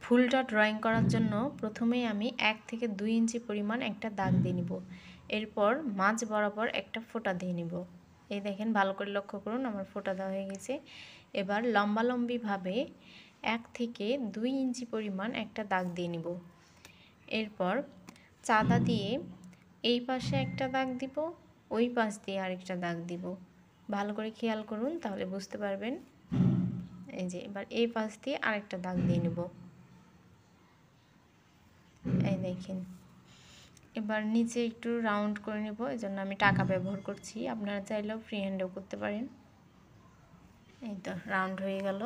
ফুলটা ড্রয়িং করার জন্য প্রথমেই আমি 1 থেকে 2 ইঞ্চি পরিমাণ একটা দাগ দিয়ে নিব। এরপর মাঝ বরাবর একটা ফোঁটা দিয়ে নিব। এই দেখেন, ভালো করে লক্ষ্য করুন, আমার ফোঁটা দেওয়া হয়ে গেছে। এবার লম্বালম্বিভাবে 1 থেকে 2 ইঞ্চি পরিমাণ একটা দাগ দিয়ে নিব। এরপর চাঁদা দিয়ে এই পাশে একটা দাগ দিব, ওই পাশ দিয়ে আরেকটা দাগ দিব। ভালো করে খেয়াল করুন, তাহলে বুঝতে পারবেন। এই যে এবার এই পাশ দিয়ে আরেকটা দাগ দিয়ে নেব। এই দেখেন, এবার নিচে একটু রাউন্ড করে নেব, এজন্য আমি টাকা ব্যবহার করছি। আপনারা চাইলেও ফ্রি হ্যান্ডেও করতে পারেন। এই তো রাউন্ড হয়ে গেল।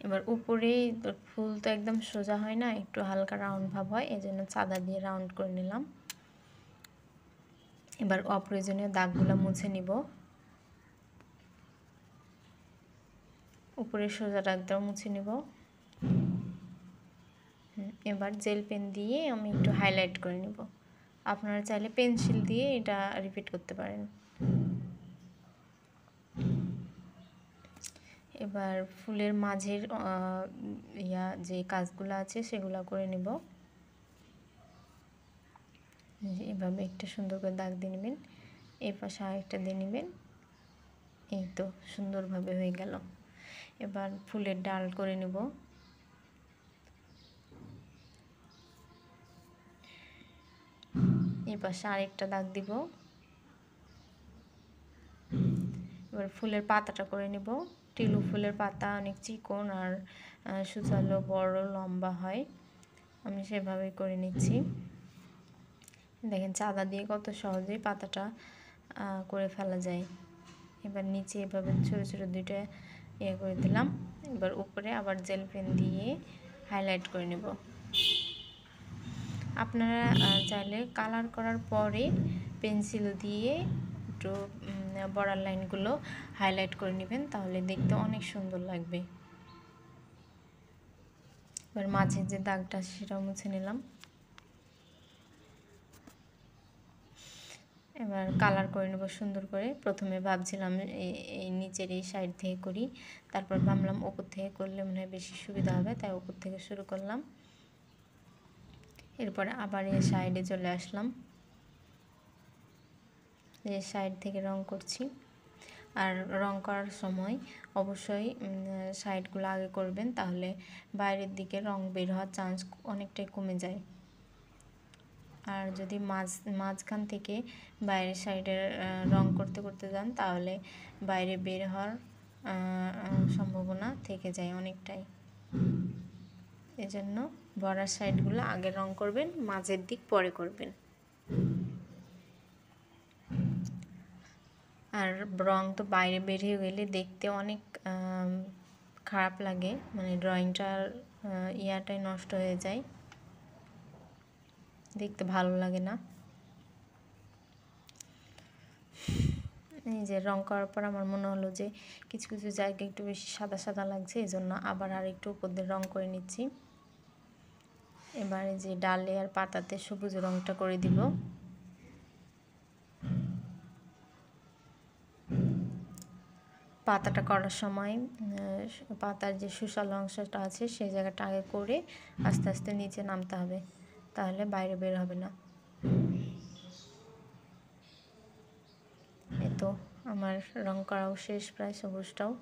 এবার উপরে ফুল তো একদম সোজা হয় না, একটু হালকা রাউন্ড ভাব হয়, এজন্য চাঁদা দিয়ে রাউন্ড করে নিলাম। এবার অপ্রয়োজনীয় দাগগুলো মুছে নিব। উপরে সোজা দাগটাও মুছে নিব। এবার জেল পেন দিয়ে আমি একটু হাইলাইট করে নিব। আপনারা চাইলে পেন্সিল দিয়ে এটা রিপিট করতে পারেন। এবার ফুলের মাঝের যে কাজগুলো আছে সেগুলো করে নেব। এভাবে একটা সুন্দর করে দাগ দিয়ে নেবেন, এই পাশে আরেকটা দিয়ে নেবেন। এই তো সুন্দরভাবে হয়ে গেল। এবার ফুলের ডাল করে নেব। এই পাশে আরেকটা দাগ দিব। এবার ফুলের পাতাটা করে নেব। টিউলিপ ফুলের পাতা অনেক চিকন আর সুচালো, বড়, লম্বা হয়। আমি সেভাবেই করে নিচ্ছি। দেখেন, চাঁদা দিয়ে কত সহজেই পাতাটা করে ফেলা যায়। এবার নিচে এভাবে ছোটো ছোটো দুইটা করে দিলাম। এবার উপরে আবার জেল পেন দিয়ে হাইলাইট করে নেব। আপনারা চাইলে কালার করার পরে পেন্সিল দিয়ে একটু বর্ডার লাইনগুলো হাইলাইট করে নেবেন, তাহলে দেখতে অনেক সুন্দর লাগবে। এবার মাঝে যে দাগটা সেটাও মুছে নিলাম। এবার কালার করে নেব সুন্দর করে। প্রথমে ভাবছিলাম এই নিচের এই সাইড থেকে করি, তারপর ভাবলাম উপর থেকে করলে মনে হয় বেশি সুবিধা হবে, তাই উপর থেকে শুরু করলাম। এরপরে আবার এই সাইডে চলে আসলাম, এই সাইড থেকে রং করছি। আর রং করার সময় অবশ্যই সাইডগুলো আগে করবেন, তাহলে বাইরের দিকে রং বের হওয়ার চান্স অনেকটাই কমে যায়। আর যদি মাঝখান থেকে বাইরের সাইডের রং করতে করতে যান, তাহলে বাইরে বের হওয়ার সম্ভাবনা থেকে যায় অনেকটাই। এজন্য বর্ডার সাইডগুলো আগে রং করবেন, মাঝের দিক পরে করবেন। আর রং তো বাইরে বেরিয়ে গেলে দেখতে অনেক খারাপ লাগে, মানে ড্রয়িংটার ইয়াটাই নষ্ট হয়ে যায়, দেখতে ভালো লাগে না। এই যে রং করার পর আমার মনে হলো যে কিছু কিছু জায়গায় একটু বেশি সাদা সাদা লাগছে, এই জন্য আবার আর একটু উপর দিয়ে রং করে নিচ্ছি। এবারে যে ডালে আর পাতাতে সবুজ রংটা করে দিব। পাতাটা করার সময় পাতার যে সুশাল অংশটা আছে সেই জায়গাটা আগে করে আস্তে আস্তে নিচে নামতে হবে, তাহলে বাইরে বের হবে না। এই তো আমার রং করাও শেষ প্রায়, সবুজটাও।